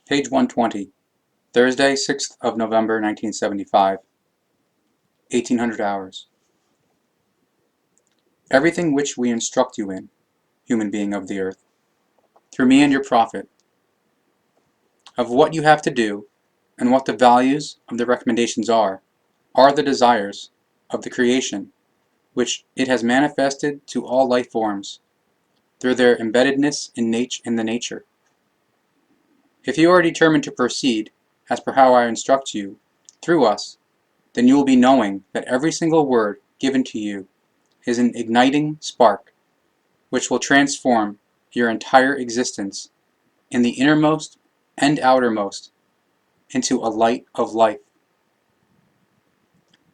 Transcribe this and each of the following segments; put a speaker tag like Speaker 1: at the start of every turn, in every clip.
Speaker 1: Page 120, Thursday, 6th of November, 1975, 1800 hours. Everything which we instruct you in, human being of the earth, through me and your prophet, of what you have to do, and what the values of the recommendations are the desires of the creation, which it has manifested to all life forms, through their embeddedness in the nature. If you are determined to proceed, as per how I instruct you, through us, then you will be knowing that every single word given to you is an igniting spark, which will transform your entire existence in the innermost and outermost into a light of life.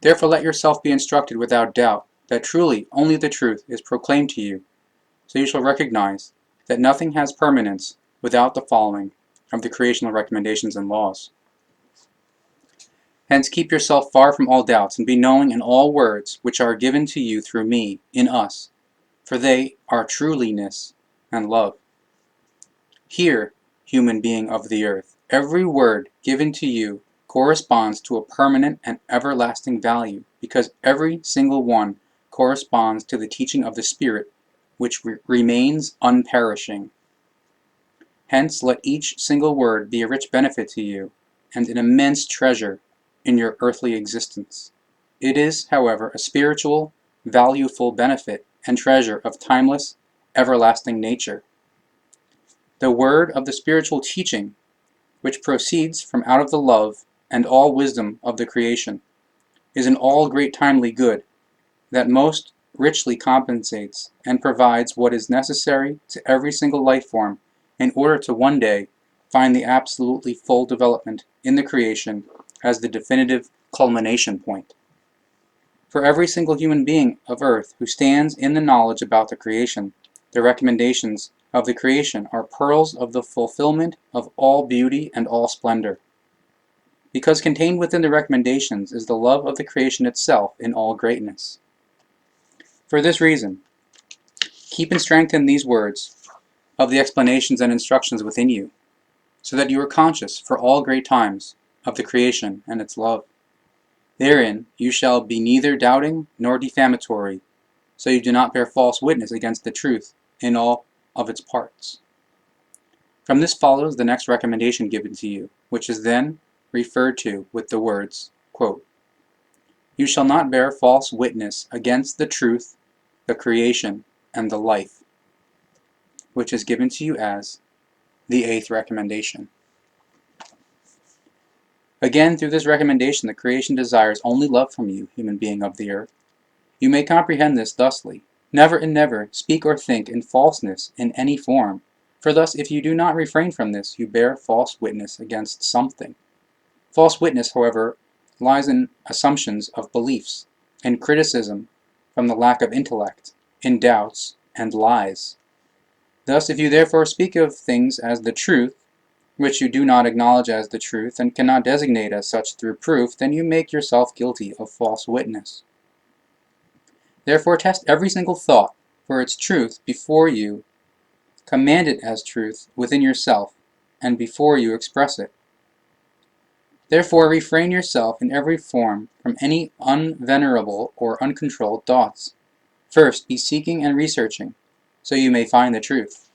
Speaker 1: Therefore let yourself be instructed without doubt that truly only the truth is proclaimed to you, so you shall recognize that nothing has permanence without the following of the creational recommendations and laws. Hence keep yourself far from all doubts, and be knowing in all words which are given to you through me, in us, for they are truliness and love. Hear, human being of the earth, every word given to you corresponds to a permanent and everlasting value, because every single one corresponds to the teaching of the Spirit, which remains unperishing. Hence let each single word be a rich benefit to you, and an immense treasure in your earthly existence. It is, however, a spiritual, valueful benefit and treasure of timeless, everlasting nature. The word of the spiritual teaching, which proceeds from out of the love and all wisdom of the creation, is an all great timely good, that most richly compensates and provides what is necessary to every single life form in order to one day find the absolutely full development in the creation as the definitive culmination point. For every single human being of earth who stands in the knowledge about the creation, the recommendations of the creation are pearls of the fulfillment of all beauty and all splendor. Because contained within the recommendations is the love of the creation itself in all greatness. For this reason, keep and strengthen these words of the explanations and instructions within you, so that you are conscious for all great times of the creation and its love. Therein you shall be neither doubting nor defamatory, so you do not bear false witness against the truth in all of its parts. From this follows the next recommendation given to you, which is then referred to with the words, quote, "You shall not bear false witness against the truth, the creation, and the life," which is given to you as the 8th recommendation. Again, through this recommendation, the creation desires only love from you, human being of the earth. You may comprehend this thusly: never and never speak or think in falseness in any form, for thus if you do not refrain from this, you bear false witness against something. False witness, however, lies in assumptions of beliefs, in criticism from the lack of intellect, in doubts, and lies. Thus, if you therefore speak of things as the truth, which you do not acknowledge as the truth, and cannot designate as such through proof, then you make yourself guilty of false witness. Therefore test every single thought for its truth before you command it as truth within yourself, and before you express it. Therefore refrain yourself in every form from any unvenerable or uncontrolled thoughts. First be seeking and researching, so you may find the truth.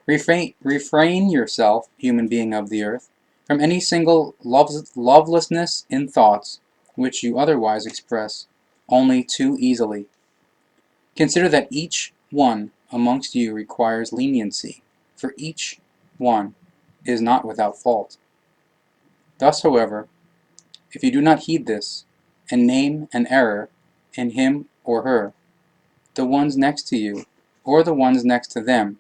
Speaker 1: Refrain yourself, human being of the earth, from any single lovelessness in thoughts which you otherwise express only too easily. Consider that each one amongst you requires leniency, for each one is not without fault. Thus, however, if you do not heed this, and name an error in him or her, the ones next to you, or the ones next to them,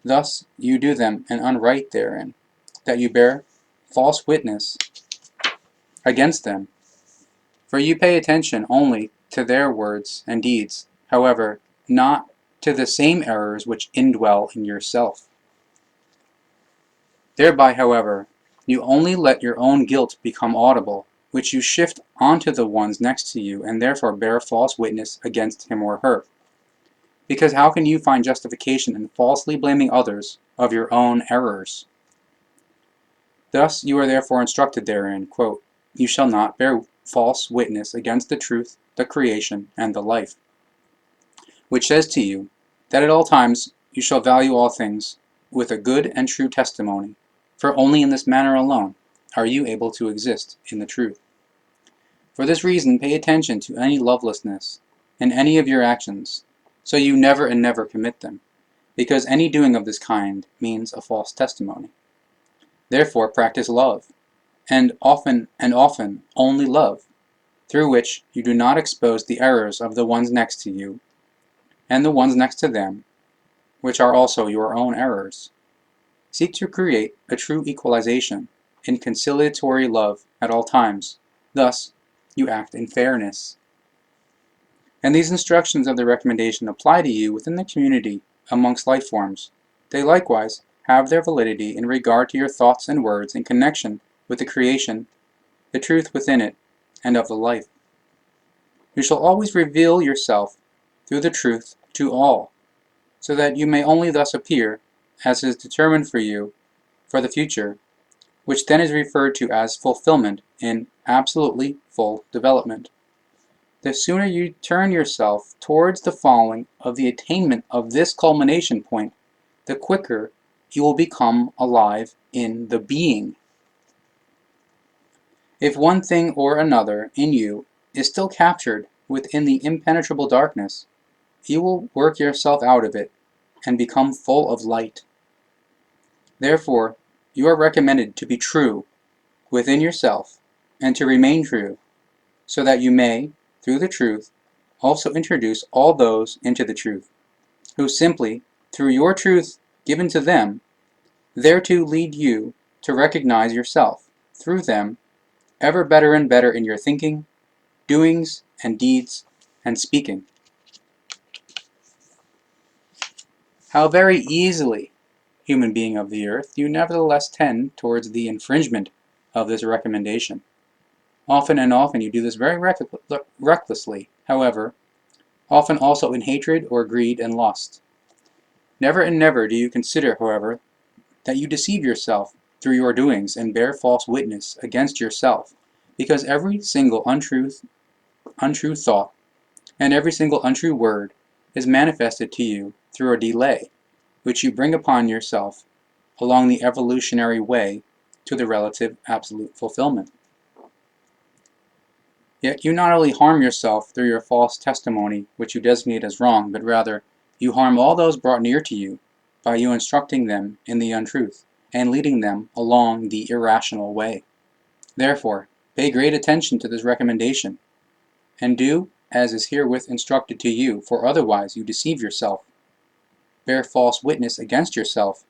Speaker 1: thus you do them an unright therein, that you bear false witness against them. For you pay attention only to their words and deeds, however, not to the same errors which indwell in yourself. Thereby, however, you only let your own guilt become audible, which you shift onto the ones next to you, and therefore bear false witness against him or her. Because how can you find justification in falsely blaming others of your own errors? Thus you are therefore instructed therein, quote, "You shall not bear false witness against the truth, the creation, and the life," which says to you that at all times you shall value all things with a good and true testimony, for only in this manner alone are you able to exist in the truth. For this reason, pay attention to any lovelessness in any of your actions, so you never and never commit them, because any doing of this kind means a false testimony. Therefore practice love, and often only love, through which you do not expose the errors of the ones next to you, and the ones next to them, which are also your own errors. Seek to create a true equalization in conciliatory love at all times. Thus, you act in fairness. And these instructions of the recommendation apply to you within the community amongst life forms. They likewise have their validity in regard to your thoughts and words in connection with the creation, the truth within it, and of the life. You shall always reveal yourself through the truth to all, so that you may only thus appear as is determined for you for the future, which then is referred to as fulfillment in absolutely full development. The sooner you turn yourself towards the following of the attainment of this culmination point, the quicker you will become alive in the being. If one thing or another in you is still captured within the impenetrable darkness, you will work yourself out of it and become full of light. Therefore, you are recommended to be true within yourself and to remain true, so that you may, through the truth, also introduce all those into the truth, who simply, through your truth given to them, thereto lead you to recognize yourself, through them, ever better and better in your thinking, doings, and deeds, and speaking. How very easily, human being of the earth, you nevertheless tend towards the infringement of this recommendation. Often and often you do this very recklessly, however, often also in hatred or greed and lust. Never and never do you consider, however, that you deceive yourself through your doings and bear false witness against yourself, because every single untrue thought and every single untrue word is manifested to you through a delay, which you bring upon yourself along the evolutionary way to the relative absolute fulfillment. Yet you not only harm yourself through your false testimony, which you designate as wrong, but rather you harm all those brought near to you by you instructing them in the untruth and leading them along the irrational way. Therefore, pay great attention to this recommendation, and do as is herewith instructed to you, for otherwise you deceive yourself, bear false witness against yourself,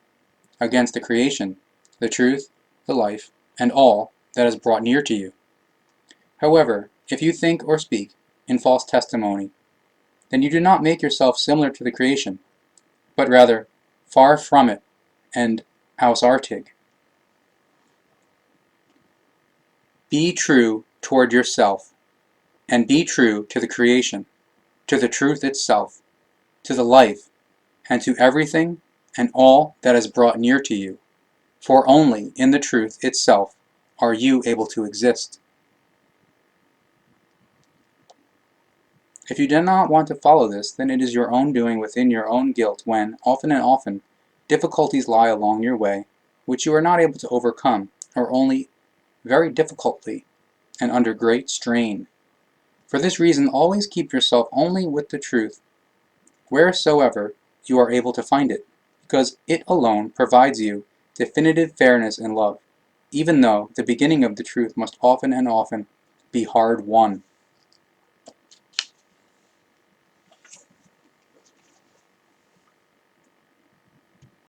Speaker 1: against the creation, the truth, the life, and all that is brought near to you. However, if you think or speak in false testimony, then you do not make yourself similar to the creation, but rather far from it and ausartig. Be true toward yourself, and be true to the creation, to the truth itself, to the life, and to everything and all that is brought near to you, for only in the truth itself are you able to exist. If you do not want to follow this, then it is your own doing within your own guilt when, often and often, difficulties lie along your way, which you are not able to overcome, or only very difficultly and under great strain. For this reason, always keep yourself only with the truth, wheresoever you are able to find it, because it alone provides you definitive fairness and love, even though the beginning of the truth must often and often be hard won.